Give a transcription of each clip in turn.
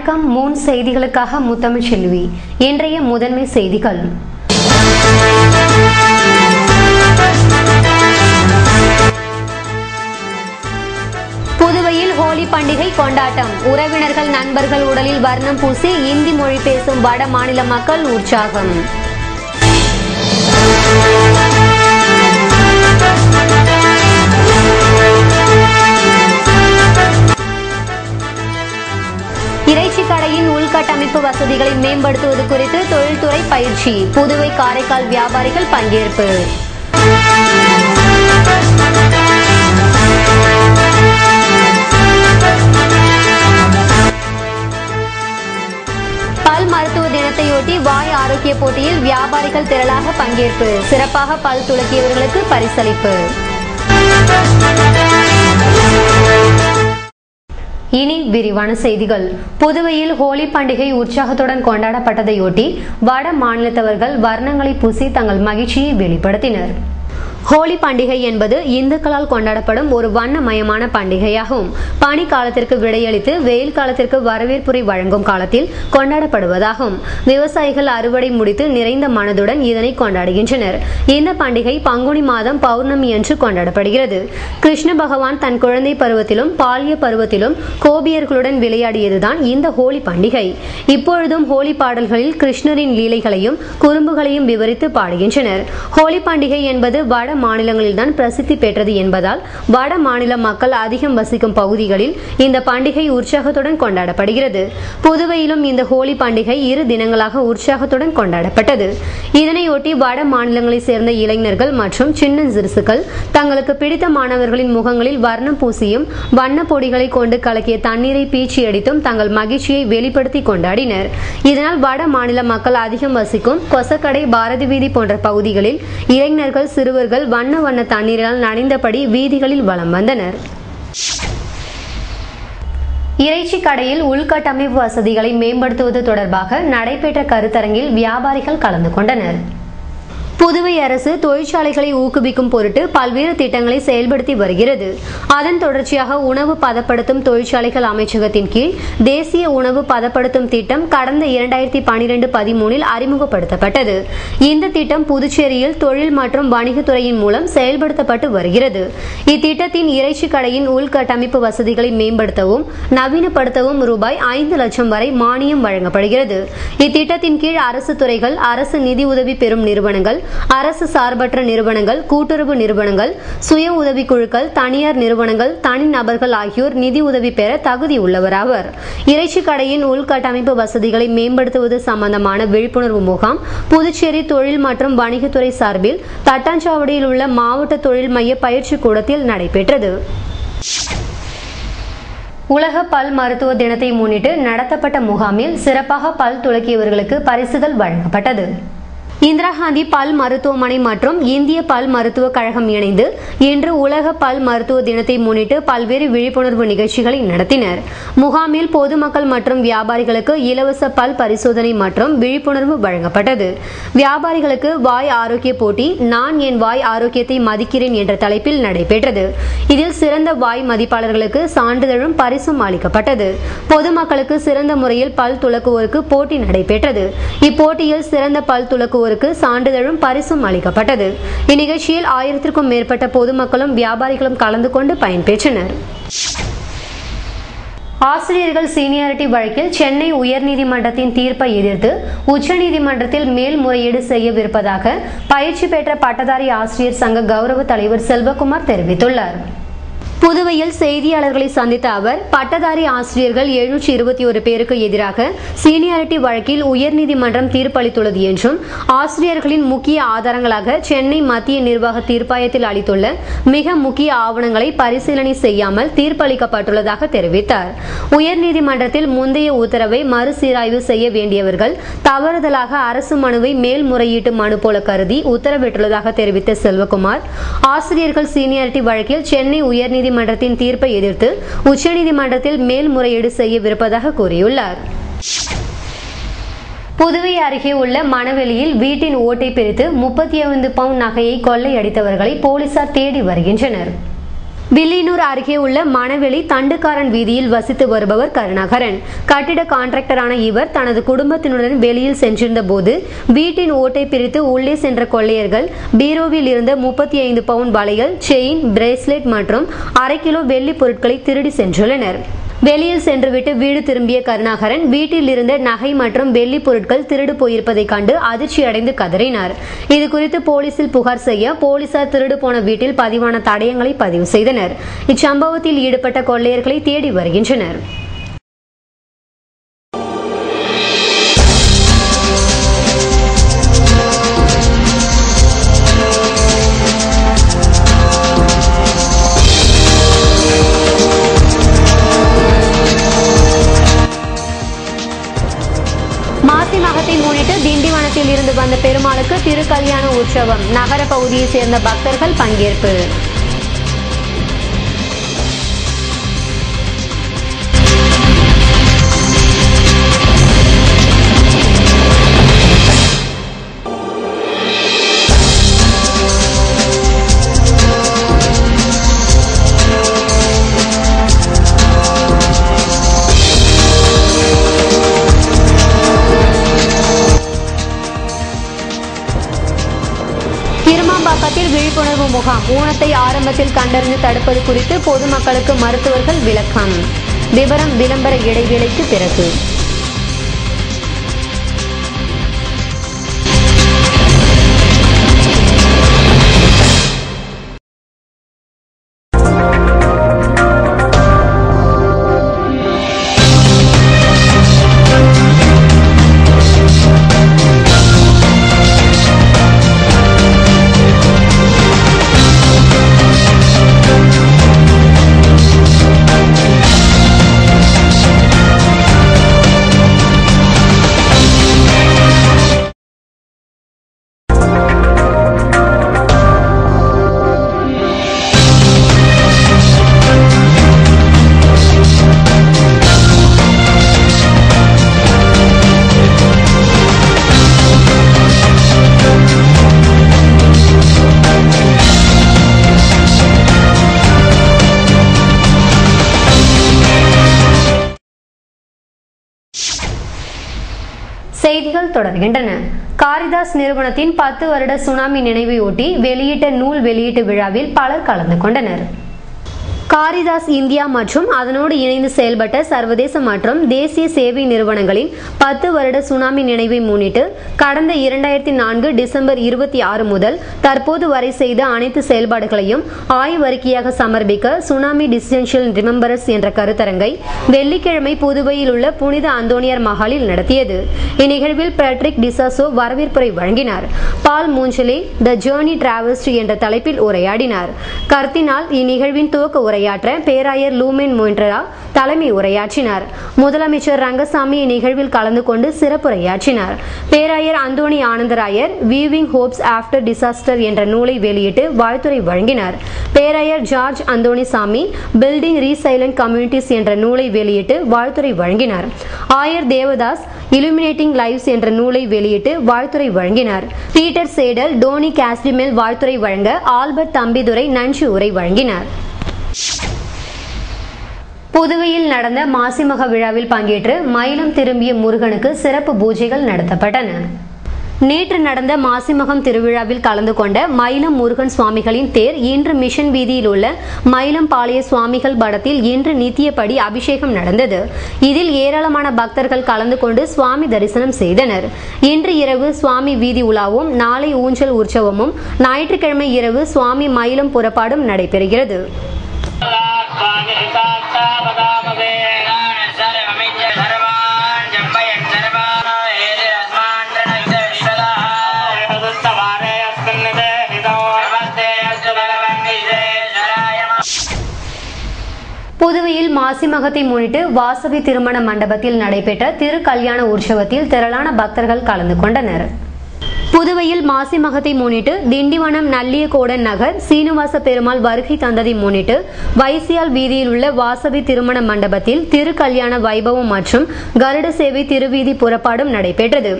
வணக்கம். மூன் செய்திகளுக்காக முத்தமிழ் செல்வி. இன்றைய முதன்மை செய்திகள். புதுவையில் ஹோலி பண்டிகை கொண்டாட்டம். உறவினர்கள் நண்பர்கள் உடலில் வர்ணம் பூசி இந்தி மொழி பேசும் வட மாநில மக்கள் உற்சாகம். இறைச்சி கடையின் உள்கட்டமைப்பு வசதிகளை மேம்படுத்துவது குறித்து தொழில்துறை பயிற்சி. புதுவை காரைக்கால் வியாபாரிகள் பங்கேற்பு. பல் மருத்துவ தினத்தையொட்டி வாய் ஆரோக்கிய போட்டியில் வியாபாரிகள் திரளாக பங்கேற்பு. சிறப்பாக பல் துலக்கியவர்களுக்கு பரிசளிப்பு. இனி விரிவான செய்திகள். புதுவையில் ஹோலி பண்டிகை உற்சாகத்துடன் கொண்டாடப்பட்டதையொட்டி வட மாநிலத்தவர்கள் வர்ணங்களை பூசி தங்கள் மகிழ்ச்சியை வெளிப்படுத்தினர். ஹோலி பண்டிகை என்பது இந்துக்களால் கொண்டாடப்படும் ஒரு வண்ணமயமான பண்டிகையாகும். பனி காலத்திற்கு விடையளித்து வெயில் காலத்திற்கு வரவேற்புரை வழங்கும் காலத்தில் கொண்டாடப்படுவதாகும். விவசாயிகள் அறுவடை முடித்து நிறைந்த மனதுடன் இதனை கொண்டாடுகின்றனர். இந்த பண்டிகை பங்குனி மாதம் பௌர்ணமி அன்று கொண்டாடப்படுகிறது. கிருஷ்ண பகவான் தன் குழந்தை பருவத்திலும் பால்ய பருவத்திலும் கோபியர்களுடன் விளையாடியதுதான் இந்த ஹோலி பண்டிகை. இப்பொழுதும் ஹோலி பாடல்களில் கிருஷ்ணரின் லீலைகளையும் குறும்புகளையும் விவரித்து பாடுகின்றனர். ஹோலி பண்டிகை என்பது வட மாநிலங்களில்தான் பிரசித்தி பெற்றது என்பதால் வட மாநில மக்கள் அதிகம் வசிக்கும் பகுதிகளில் இந்த பண்டிகை உற்சாகத்துடன் கொண்டாடப்படுகிறது. புதுவையிலும் இந்த ஹோலி பண்டிகை 2 தினங்களாக உற்சாகத்துடன் கொண்டாடப்பட்டது. இதனையொட்டி வட மாநிலங்களை சேர்ந்த இளைஞர்கள் மற்றும் சின்ன சிறுசுகள் தங்களுக்கு பிடித்த மாணவர்களின் முகங்களில் வர்ணம் பூசியும் வண்ண பொடிகளை கொண்டு கலக்கிய தண்ணீரை பீச்சி அடித்தும் தங்கள் மகிழ்ச்சியை வெளிப்படுத்தி கொண்டாடினர். இதனால் வட மாநில மக்கள் அதிகம் வசிக்கும் கொசக்கடை, பாரதி வீதி போன்ற பகுதிகளில் இளைஞர்கள் சிறுவர்கள் வண்ண வண்ண தண்ணீரால் நனைந்தபடி வீதிகளில் வலம் வந்தனர். இறைச்சி கடையில் உள்கட்டமைப்பு வசதிகளை மேம்படுத்துவது தொடர்பாக நடைபெற்ற கருத்தரங்கில் வியாபாரிகள் கலந்து கொண்டனர். புதுவை அரசு தொழிற்சாலைகளை ஊக்குவிக்கும் பொருட்டு பல்வேறு திட்டங்களை செயல்படுத்தி வருகிறது. அதன் தொடர்ச்சியாக உணவு பதப்படுத்தும் தொழிற்சாலைகள் அமைச்சகத்தின் கீழ் தேசிய உணவு பதப்படுத்தும் திட்டம் கடந்த 2012-13 அறிமுகப்படுத்தப்பட்டது. இந்த திட்டம் புதுச்சேரியில் தொழில் மற்றும் வணிகத்துறையின் மூலம் செயல்படுத்தப்பட்டு வருகிறது. இத்திட்டத்தின் இறைச்சி கடையின் உள்கட்டமைப்பு வசதிகளை மேம்படுத்தவும் நவீனப்படுத்தவும் ரூபாய் 5 லட்சம் வரை மானியம் வழங்கப்படுகிறது. இத்திட்டத்தின் கீழ் அரசு துறைகள், அரசு நிதி உதவி பெறும் நிறுவனங்கள், அரசு சார்பற்ற நிறுவனங்கள், கூட்டுறவு நிறுவனங்கள், சுய உதவிக்குழுக்கள், தனியார் நிறுவனங்கள், தனிநபர்கள் ஆகியோர் நிதி உதவி பெற தகுதி உள்ளவராவர். இறைச்சி கடையின் உள்கட்டமைப்பு வசதிகளை மேம்படுத்துவது சம்பந்தமான விழிப்புணர்வு முகாம் புதுச்சேரி தொழில் மற்றும் வணிகத்துறை சார்பில் தட்டாஞ்சாவடியில் உள்ள மாவட்ட தொழில் மைய பயிற்சி கூடத்தில் நடைபெற்றது. உலக பல் மருத்துவ தினத்தை முன்னிட்டு நடத்தப்பட்ட முகாமில் சிறப்பாக பல் துலக்கியவர்களுக்கு பரிசுகள் வழங்கப்பட்டது. இந்திரா காந்தி பல் மருத்துவமனை மற்றும் இந்திய பல் மருத்துவ கழகம் இணைந்து இன்று உலக பல் மருத்துவ தினத்தை முன்னிட்டு பல்வேறு விழிப்புணர்வு நிகழ்ச்சிகளை நடத்தினர். முகாமில் பொதுமக்கள் மற்றும் வியாபாரிகளுக்கு இலவச பல் பரிசோதனை மற்றும் விழிப்புணர்வு வழங்கப்பட்டது. வியாபாரிகளுக்கு வாய் ஆரோக்கிய போட்டி நான் என் வாய் ஆரோக்கியத்தை மதிக்கிறேன் என்ற தலைப்பில் நடைபெற்றது. இதில் சிறந்த வாய் மதிப்பாளர்களுக்கு சான்றிதழும் பரிசும் அளிக்கப்பட்டது. பொதுமக்களுக்கு சிறந்த முறையில் பல் துலக்குவோருக்கு போட்டி நடைபெற்றது. இப்போட்டியில் சிறந்த பல் துலக்குவோர் சான்றிதழும் பரிசும் அளிக்கப்பட்டது. இந்நிகழ்ச்சியில் 1000க்கும் மேற்பட்ட பொதுமக்களும் வியாபாரிகளும் கலந்து கொண்டு பயன்பெற்றனர். ஆசிரியர்கள் சீனியாரிட்டி வழக்கில் சென்னை உயர்நீதிமன்றத்தின் தீர்ப்பை எதிர்த்து உச்சநீதிமன்றத்தில் மேல்முறையீடு செய்யவிருப்பதாக பயிற்சி பெற்ற பட்டதாரி ஆசிரியர் சங்க கௌரவ தலைவர் செல்வகுமார் தெரிவித்துள்ளார். புதுவையில் செய்தியாளர்களை சந்தித்த அவர், பட்டதாரி ஆசிரியர்கள் 721 பேருக்கு எதிராக சீனியாரிட்டி வழக்கில் உயர்நீதிமன்றம் தீர்ப்பளித்துள்ளது என்றும், ஆசிரியர்களின் முக்கிய ஆதாரங்களாக சென்னை மத்திய நிர்வாக தீர்ப்பாயத்தில் அளித்துள்ள மிக முக்கிய ஆவணங்களை பரிசீலனை செய்யாமல் தீர்ப்பளிக்கப்பட்டுள்ளதாக தெரிவித்தார். உயர்நீதிமன்றத்தில் முந்தைய உத்தரவை மறுசீராய்வு செய்ய வேண்டியவர்கள் தவறுதலாக அரசு மனுவை மேல்முறையீட்டு மனு போல கருதி உத்தரவிட்டுள்ளதாக தெரிவித்த செல்வகுமார், ஆசிரியர்கள் சீனியாரிட்டி வழக்கில் சென்னை உயர்நீதிமன்றத்தின் தீர்ப்பை எதிர்த்து உச்சநீதிமன்றத்தில் மேல்முறையீடு செய்யவிருப்பதாக கூறியுள்ளார். புதுவை அருகே உள்ள மணவெளியில் வீட்டின் ஓட்டை பிரித்து 35 பவுண்ட் நகையை கொள்ளையடித்தவர்களை போலீசார் தேடி வருகின்றனர். வில்லியனூர் அருகே உள்ள மணவெளி தண்டுக்காரன் வீதியில் வசித்து வருபவர் கருணாகரன். கட்டிட கான்ட்ராக்டரான இவர் தனது குடும்பத்தினுடன் வெளியில் சென்றிருந்த போது வீட்டின் ஓட்டை பிரித்து உள்ளே சென்ற கொள்ளையர்கள் பீரோவில் இருந்த 35 பவுன் வளையல், செயின், பிரேஸ்லெட் மற்றும் 1/2 கிலோ வெள்ளி பொருட்களை திருடி சென்றுள்ளனர். வெளியில் சென்றுவிட்டு வீடு திரும்பிய கருணாகரன் வீட்டில் இருந்த நகை மற்றும் வெள்ளி பொருட்கள் திருடு போயிருப்பதை கண்டு அதிர்ச்சி அடைந்து கதறினார். இதுகுறித்து போலீசில் புகார் செய்ய போலீசார் திருடு போன வீட்டில் பதிவான தடயங்களை பதிவு செய்தனர். இச்சம்பவத்தில் ஈடுபட்ட கொள்ளையர்களை தேடி வருகின்றனர். மாசி மகத்தை முன்னிட்டு திண்டிவனத்தில் இருந்து வந்த பெருமாளுக்கு திருக்கல்யாண உற்சவம். நகர பகுதியை சேர்ந்த பக்தர்கள் பங்கேற்பு. கிருமாம்பாக்கத்தில் விழிப்புணர்வு முகாம். ஊனத்தை ஆரம்பத்தில் கண்டறிந்து தடுப்பது குறித்து பொதுமக்களுக்கு மருத்துவர்கள் விளக்கம். விவரம் விளம்பர இடைவேளைக்கு பிறகு. செய்திகள் தொடர்கின்றன. காரிதாஸ் நிறுவனத்தின் 10 வருட சுனாமி நினைவையொட்டி வெளியிட்ட நூல் வெளியீட்டு விழாவில் பலர் கலந்து கொண்டனர். காரிதாஸ் இந்தியா மற்றும் அதனோடு இணைந்து செயல்பட்ட சர்வதேச மற்றும் தேசிய சேவை நிறுவனங்களின் 10 வருட சுனாமி நினைவை முன்னிட்டு கடந்த 2004 டிசம்பர் 26 முதல் தற்போது வரை செய்த அனைத்து செயல்பாடுகளையும் ஆய்வறிக்கையாக சமர்ப்பிக்க சுனாமி டிசென்ஷியல் ரிமெம்பரன்ஸ் என்ற கருத்தரங்கை வெள்ளிக்கிழமை புதுவையில் உள்ள புனித அந்தோனியார் மஹாலில் நடத்தியது. இந்நிகழ்வில் பேட்ரிக் டிசாசோ வரவேற்புரை வழங்கினார். பால் மூஞ்சலே த ஜேர்னி டிராவல்ஸ்ட் என்ற தலைப்பில் உரையாடினார். கர்தினால் இந்நிகழ்வின் துவக்க உரையாற்ற பேராயர் லூமென் மொயின்ட்ரா தலைமை உரையாற்றினார். முதலமைச்சர் ரங்கசாமி இந்நிகழ்வில் கலந்து கொண்டு சிறப்புரையாற்றினார். பேராயர் Anthony Anandarayar weaving hopes after disaster என்ற நூலை வெளியிட்டு வாழ்த்துரை வழங்கினார். பேராயர் George Antonysamy building resilient communities என்ற நூலை வெளியிட்டு வாழ்த்துரை வழங்கினார். ஆயர் தேவதாஸ் இலுமினேட்டிங் லைவ்ஸ் என்ற நூலை வெளியிட்டு வாழ்த்துரை வழங்கினார். பீட்டர் சேடல் டோனி காஸ்டிமெல் வாழ்த்துரை வழங்க ஆல்பர்ட் தம்பிதுரை நன்றி உரை வழங்கினார். புதுவையில் நடந்த மாசிமக விழாவில் பங்கேற்று மயிலம் திரும்பிய முருகனுக்கு சிறப்பு பூஜைகள் நடத்தப்பட்டன. நேற்று நடந்த மாசிமகம் திருவிழாவில் கலந்து கொண்ட மயிலம் முருகன் சுவாமிகளின் தேர் இன்று மிஷன் வீதியில் உள்ள மயிலம் பாளைய சுவாமிகள் படத்தில் இன்று நித்தியப்படி அபிஷேகம் நடந்தது. இதில் ஏராளமான பக்தர்கள் கலந்து கொண்டு சுவாமி தரிசனம் செய்தனர். இன்று இரவு சுவாமி வீதி உலாவும், நாளை ஊஞ்சல் உற்சவமும், ஞாயிற்றுக்கிழமை இரவு சுவாமி மயிலம் புறப்பாடும் நடைபெறுகிறது. புதுவையில் மாசிமகத்தை முன்னிட்டு வாசவி திருமண மண்டபத்தில் நடைபெற்ற திருக்கல்யாண உற்சவத்தில் திரளான பக்தர்கள் கலந்து கொண்டனர். புதுவையில் மாசி மகத்தை முன்னிட்டு திண்டிவனம் நல்லியகோடன் நகர் சீனிவாச பெருமாள் வருகை தந்ததை முன்னிட்டு வைசியால் வீதியில் உள்ள வாசவி திருமண மண்டபத்தில் திருக்கல்யாண வைபவம் மற்றும் கருட சேவை திருவீதி புறப்பாடும் நடைபெற்றது.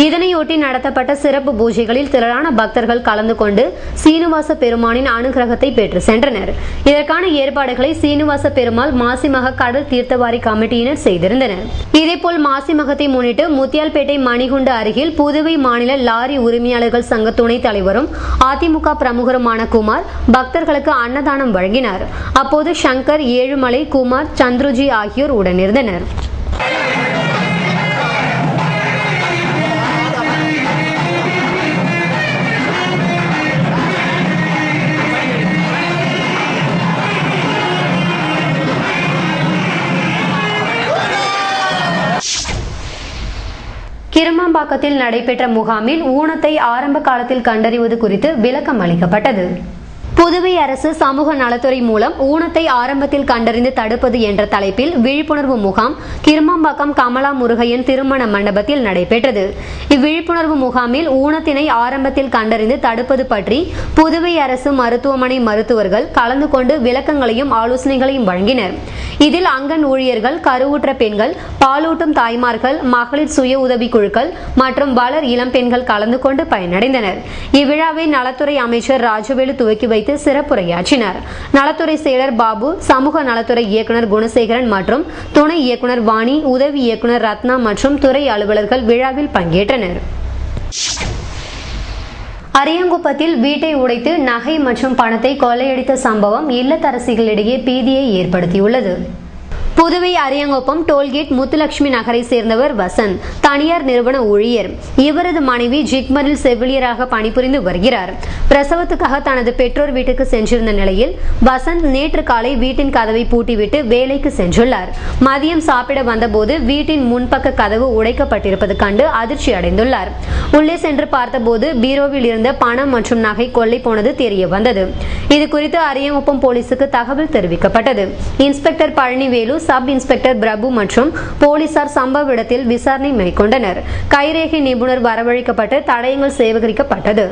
இதனையொட்டி நடத்தப்பட்ட சிறப்பு பூஜைகளில் திரளான பக்தர்கள் கலந்து கொண்டு சீனிவாச பெருமானின் அனுகிரகத்தை பெற்று சென்றனர். இதற்கான ஏற்பாடுகளை சீனிவாச பெருமாள் மாசிமக கடல் தீர்த்தவாரி கமிட்டியினர் செய்திருந்தனர். இதேபோல் மாசி மகத்தை முன்னிட்டு முத்தியால்பேட்டை மணிகுண்டு அருகில் புதுவை மாநில லாரி உரிமையாளர்கள் சங்க துணைத் தலைவரும் அதிமுக பிரமுகருமான குமார் பக்தர்களுக்கு அன்னதானம் வழங்கினார். அப்போது சங்கர், ஏழுமலை, குமார், சந்துருஜி ஆகியோர் உடனிருந்தனர். கிருமாம்பாக்கத்தில் நடைபெற்ற முகாமில் ஊனத்தை ஆரம்ப காலத்தில் கண்டறிவது குறித்து விளக்கம் அளிக்கப்பட்டது. புதுவை அரசு சமூக நலத்துறை மூலம் ஊனத்தை ஆரம்பத்தில் கண்டறிந்து தடுப்பது என்ற தலைப்பில் விழிப்புணர்வு முகாம் கிருமாம்பாக்கம் கமலா முருகையன் திருமண மண்டபத்தில் நடைபெற்றது. இவ்விழிப்புணர்வு முகாமில் ஊனத்தினை ஆரம்பத்தில் கண்டறிந்து தடுப்பது பற்றி புதுவை அரசு மருத்துவமனை மருத்துவர்கள் கலந்து கொண்டு விளக்கங்களையும் ஆலோசனைகளையும் வழங்கினர். இதில் அங்கன் ஊழியர்கள், கருவுற்ற பெண்கள், பாலூட்டும் தாய்மார்கள், மகளிர் சுய உதவி குழுக்கள் மற்றும் வளர் இளம் பெண்கள் கலந்து கொண்டு பயனடைந்தனர். இவ்விழாவை நலத்துறை அமைச்சர் ராஜவேலு துவக்கி வைத்து சிறப்புரையாற்றினார். நலத்துறை செயலர் பாபு, சமூக நலத்துறை இயக்குனர் குணசேகரன் மற்றும் துணை இயக்குனர் வாணி, உதவி இயக்குனர் ரத்னா மற்றும் துறை அலுவலர்கள் விழாவில் பங்கேற்றனர். அரியாங்குப்பத்தில் வீட்டை உடைத்து நகை மற்றும் பணத்தை கொள்ளையடித்த சம்பவம் இல்லத்தரசிகளிடையே பீதியை ஏற்படுத்தியுள்ளது. புதுவை அரியாங்குப்பம் டோல்கேட் முத்துலட்சுமி நகரை சேர்ந்தவர் வசந்த், தனியார் நிறுவன ஊழியர். இவரது மனைவி ஜிக்மரில் செவிலியராக பணிபுரிந்து வருகிறார். பிரசவத்துக்காக தனது பெற்றோர் வீட்டுக்கு சென்றிருந்த நிலையில் வசந்த் நேற்று காலை வீட்டின் கதவை பூட்டிவிட்டு வேலைக்கு சென்றுள்ளார். மதியம் சாப்பிட வந்தபோது வீட்டின் முன்பக்க கதவு உடைக்கப்பட்டிருப்பது கண்டு அதிர்ச்சி அடைந்துள்ளார். உள்ளே சென்று பார்த்தபோது பீரோவில் இருந்த பணம் மற்றும் நகை கொள்ளை போனது தெரிய வந்தது. இதுகுறித்து அரியாங்குப்பம் போலீசுக்கு தகவல் தெரிவிக்கப்பட்டது. இன்ஸ்பெக்டர் பழனிவேலு, சப் இன்ஸ்பெக்டர் பிரபு மற்றும் போலீசார் சம்பவ இடத்தில் விசாரணை மேற்கொண்டனர். கைரேகை நிபுணர் வரவழைக்கப்பட்டு தடயங்கள் சேகரிக்கப்பட்டது.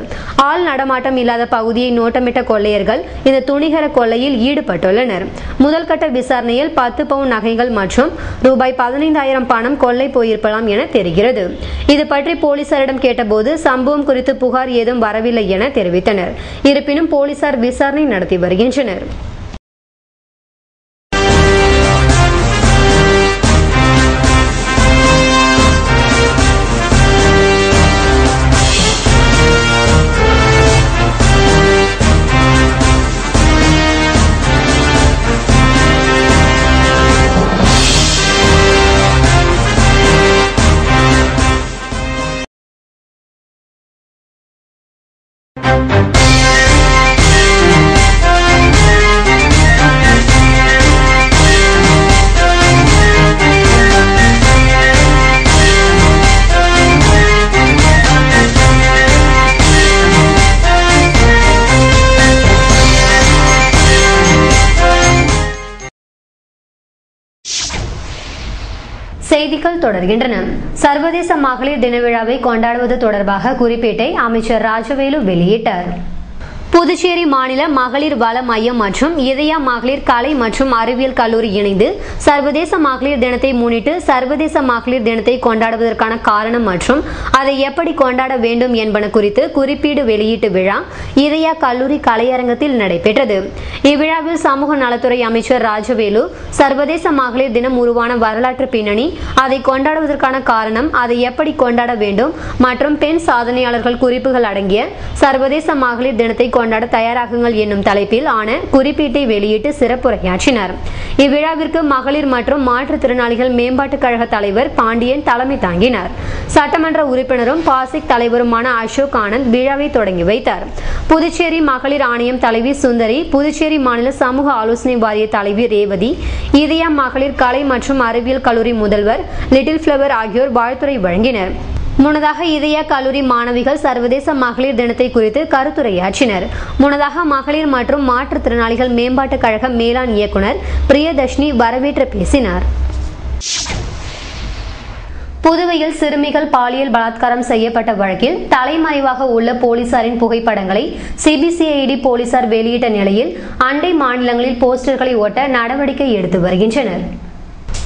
ஆள் நடமாட்டம் இல்லாத பகுதியை நோட்டமிட்ட கொள்ளையர்கள் இந்த துணிகர கொள்ளையில் ஈடுபட்டுள்ளனர். முதல் கட்ட விசாரணையில் 10 பவுன் நகைகள் மற்றும் ரூபாய் 15,000 பணம் கொள்ளை போயிருக்கலாம் என தெரிகிறது. இது பற்றி போலீசாரிடம் கேட்டபோது சம்பவம் குறித்து புகார் ஏதும் வரவில்லை என தெரிவித்தனர். இருப்பினும் போலீசார் விசாரணை நடத்தி வருகின்றனர். செய்திகள் தொடர்கின்றன. சர்வதேச மகளிர் தின விழாவை கொண்டாடுவது தொடர்பாக குறிப்பேட்டை அமைச்சர் ராஜவேலு வெளியிட்டார். புதுச்சேரி மாநில மகளிர் வள மையம் மற்றும் இதயா மகளிர் கலை மற்றும் அறிவியல் கல்லூரி இணைந்து சர்வதேச மகளிர் தினத்தை முன்னிட்டு சர்வதேச மகளிர் தினத்தை கொண்டாடுவதற்கான காரணம் மற்றும் அதை எப்படி கொண்டாட வேண்டும் என்பன குறித்து குறிப்பீடு வெளியீட்டு விழா இதயா கல்லூரி கலையரங்கத்தில் நடைபெற்றது. இவ்விழாவில் சமூக நலத்துறை அமைச்சர் ராஜவேலு சர்வதேச மகளிர் தினம் உருவான வரலாற்று பின்னணி, அதை கொண்டாடுவதற்கான காரணம், அதை எப்படி கொண்டாட வேண்டும் மற்றும் பெண் சாதனையாளர்கள் குறிப்புகள் அடங்கிய சர்வதேச மகளிர் தினத்தை கொண்டாட தயாராகுங்கள் என்னும் தலைப்பில் ஆன குறிப்பீட்டை வெளியிட்டு சிறப்புரையாற்றினார். இவ்விழாவிற்கு மகளிர் மற்றும் மாற்றுத்திறனாளிகள் மேம்பாட்டுக் கழக தலைவர் பாண்டியன் தலைமை தாங்கினார். சட்டமன்ற உறுப்பினரும் பாசிக் தலைவருமான அசோக் ஆனந்த் விழாவை தொடங்கி வைத்தார். புதுச்சேரி மகளிர் ஆணையம் தலைவி சுந்தரி, புதுச்சேரி மாநில சமூக ஆலோசனை வாரிய தலைவி ரேவதி, இதயா மகளிர் கலை மற்றும் அறிவியல் கல்லூரி முதல்வர் லிட்டில் பிளவர் ஆகியோர் வாழ்த்துரை வழங்கினர். முன்னதாக இதயா கல்லூரி மாணவிகள் சர்வதேச மகளிர் தினத்தை குறித்து கருத்துரையாற்றினர். முன்னதாக மகளிர் மற்றும் மாற்றுத்திறனாளிகள் மேம்பாட்டுக் கழக மேலாண் இயக்குனர் பிரியதர்ஷினி வரவேற்று பேசினார். புதுவையில் சிறுமிகள் பாலியல் பலாத்காரம் செய்யப்பட்ட வழக்கில் தலைமறைவாக உள்ள போலீசாரின் புகைப்படங்களை சிபிசிஐடி போலீசார் வெளியிட்ட நிலையில் அண்டை மாநிலங்களில் போஸ்டர்களை ஒட்ட நடவடிக்கை எடுத்து வருகின்றனர்.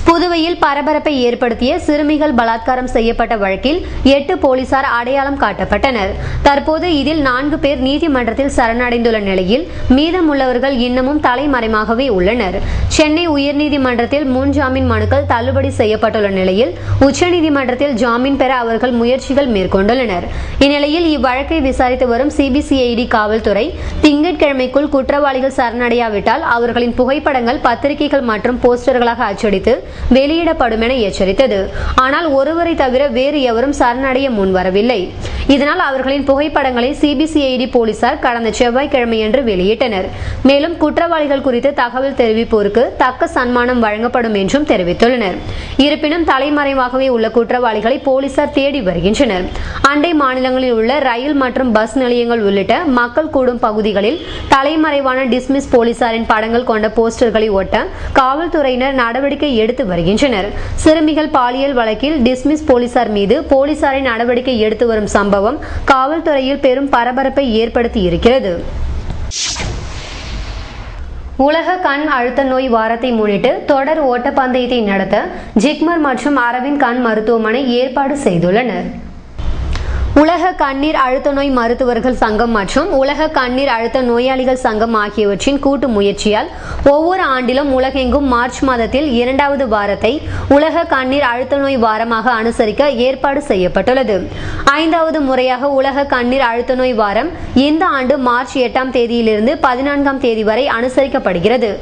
புதுவையில் பரபரப்பை ஏற்படுத்திய சிறுமிகள் பலாத்காரம் செய்யப்பட்ட வழக்கில் 8 போலீசார் அடையாளம் காட்டப்பட்டனர். தற்போது இதில் 4 பேர் நீதிமன்றத்தில் சரணடைந்துள்ள நிலையில் மீதமுள்ளவர்கள் இன்னமும் தலைமறைவாகவே உள்ளனர். சென்னை உயர்நீதிமன்றத்தில் முன்ஜாமீன் மனுக்கள் தள்ளுபடி செய்யப்பட்டுள்ள நிலையில் உச்சநீதிமன்றத்தில் ஜாமீன் பெற அவர்கள் முயற்சிகள் மேற்கொண்டுள்ளனர். இந்நிலையில் இவ்வழக்கை விசாரித்து வரும் சிபிசிஐடி காவல்துறை திங்கட்கிழமைக்குள் குற்றவாளிகள் சரணடையாவிட்டால் அவர்களின் புகைப்படங்கள் பத்திரிகைகள் மற்றும் போஸ்டர்களாக அச்சடித்து வெளியிடப்படும் என எச்சரித்தது. ஆனால் ஒருவரை தவிர வேறு எவரும் சரணடைய முன்வரவில்லை. இதனால் அவர்களின் புகைப்படங்களை சிபிசிஐடி போலீசார் கடந்த செவ்வாய்க்கிழமையன்று வெளியிட்டனர். மேலும் குற்றவாளிகள் குறித்து தகவல் தெரிவிப்போருக்கு தக்க சன்மானம் வழங்கப்படும் என்றும் தெரிவித்துள்ளனர். இருப்பினும் தலைமறைவாகவே உள்ள குற்றவாளிகளை போலீசார் தேடி வருகின்றனர். அண்டை மாநிலங்களில் உள்ள ரயில் மற்றும் பஸ் நிலையங்கள் உள்ளிட்ட மக்கள் கூடும் பகுதிகளில் தலைமறைவான டிஸ்மிஸ் போலீசாரின் படங்கள் கொண்ட போஸ்டர்களை ஒட்ட காவல்துறையினர் நடவடிக்கை எடுத்து வருகின்றனர். சிறுமிகள் பாலியல் வழக்கில் டிஸ்மிஸ் போலீசார் மீது போலீசாரை நடவடிக்கை எடுத்து வரும் சம்பவம் காவல்துறையில் பெரும் பரபரப்பை ஏற்படுத்தி இருக்கிறது. உலக கண் அழுத்த நோய் வாரத்தை முன்னிட்டு தொடர் ஓட்டப்பந்தயத்தை நடத்த ஜிப்மர் மற்றும் அரவிந்த் கண் மருத்துவமனை ஏற்பாடு செய்துள்ளனர். உலக கண்ணீர் அழுத்த நோய் மருத்துவர்கள் சங்கம் மற்றும் உலக கண்ணீர் அழுத்த நோயாளிகள் சங்கம் ஆகியவற்றின் கூட்டு முயற்சியால் ஒவ்வொரு ஆண்டிலும் உலகெங்கும் மார்ச் மாதத்தில் 2வது வாரத்தை உலக கண்ணீர் அழுத்த நோய் வாரமாக அனுசரிக்க ஏற்பாடு செய்யப்பட்டுள்ளது. 5வது முறையாக உலக கண்ணீர் அழுத்த நோய் வாரம் இந்த ஆண்டு மார்ச் 8ஆம் தேதியிலிருந்து 14ஆம் தேதி வரை அனுசரிக்கப்படுகிறது.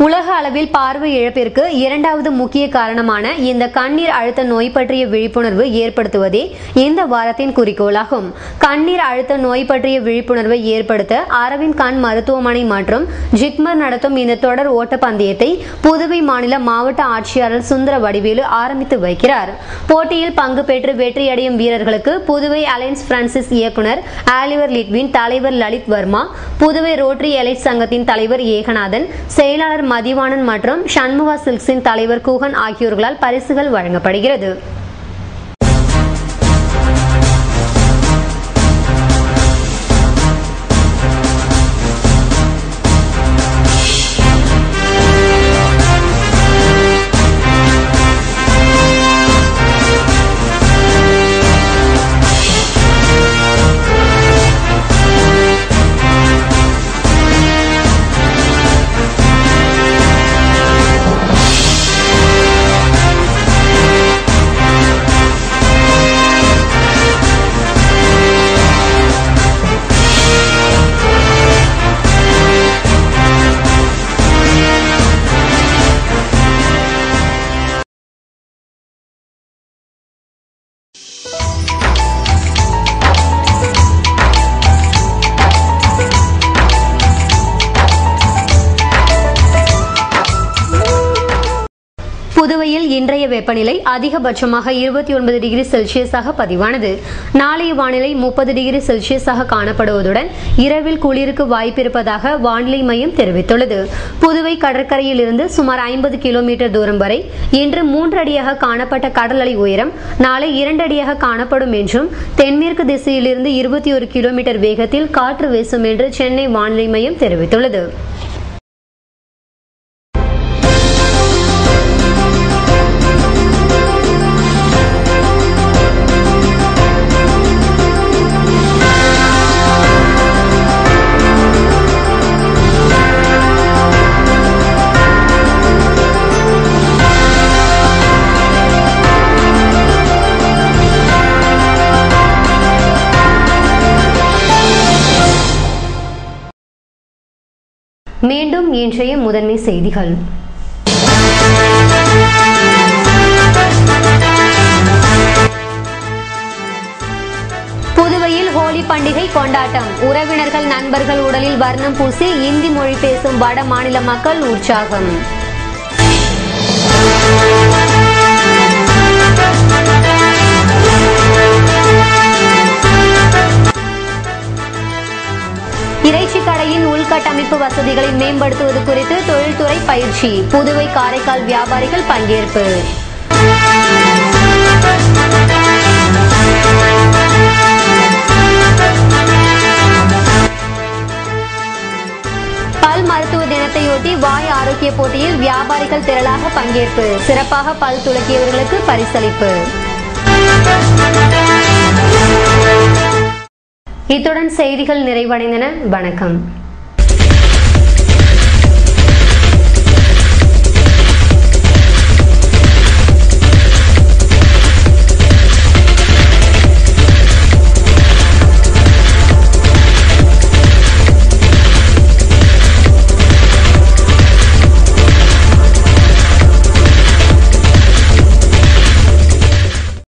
உலக அளவில் பார்வை இழப்பிற்கு 2வது முக்கிய காரணமான இந்த கண்ணீர் அழுத்த நோய் பற்றிய விழிப்புணர்வு ஏற்படுத்துவதே இந்த வாரத்தின் குறிக்கோளாகும். கண்ணீர் அழுத்த நோய் பற்றிய விழிப்புணர்வை ஏற்படுத்த அரவிந்த் கண் மருத்துவமனை மற்றும் ஜிப்மர் நடத்தும் இந்த தொடர் ஓட்டப்பந்தயத்தை புதுவை மாநில மாவட்ட ஆட்சியாளர் சுந்தர வடிவேலு ஆரம்பித்து வைக்கிறார். போட்டியில் பங்கு பெற்று வெற்றியடையும் வீரர்களுக்கு புதுவை அலையன்ஸ் பிரான்சிஸ் இயக்குனர் ஆலிவர் லிட்வின், தலைவர் லலித் வர்மா, புதுவை ரோட்டரி எலைட் சங்கத்தின் தலைவர் ஏகநாதன், செயலாளர் மதிவாணன் மற்றும் சண்முகா சில்க்ஸின் தலைவர் கூகன் ஆகியோர்களால் பரிசுகள் வழங்கப்படுகிறது. புதுவையில் இன்றைய வெப்பநிலை அதிகபட்சமாக 29 டிகிரி செல்சியஸாக பதிவானது. நாளைய வானிலை 30 டிகிரி செல்சியஸாக காணப்படுவதுடன் இரவில் குளிருக்கு வாய்ப்பிருப்பதாக வானிலை மையம் தெரிவித்துள்ளது. புதுவை கடற்கரையில் இருந்து சுமார் 50 கிலோமீட்டர் தூரம் வரை இன்று 3 அடியாக காணப்பட்ட கடல் அலை உயரம் நாளை 2 அடியாக காணப்படும் என்றும் தென்மேற்கு திசையிலிருந்து 21 கிலோமீட்டர் வேகத்தில் காற்று வீசும் என்று சென்னை வானிலை மையம் தெரிவித்துள்ளது. மீண்டும் இன்றைய முதன்மை செய்திகள். புதுவையில் ஹோலி பண்டிகை கொண்டாட்டம். உறவினர்கள் நண்பர்கள் உடலில் வர்ணம் பூசி இந்தி மொழி பேசும் வட மாநில மக்கள் உற்சாகம். இறைச்சி கடையின் உள்கட்டமைப்பு வசதிகளை மேம்படுத்துவது குறித்து தொழில்துறை பயிற்சி. புதுவை காரைக்கால் வியாபாரிகள் பங்கேற்பு. ஓவிய போட்டியில் வியாபாரிகள் திரளாக பங்கேற்பு, சிறப்பாக பல் துலக்கியவர்களுக்கு பரிசளிப்பு. இத்துடன் செய்திகள் நிறைவடைந்தன. வணக்கம்.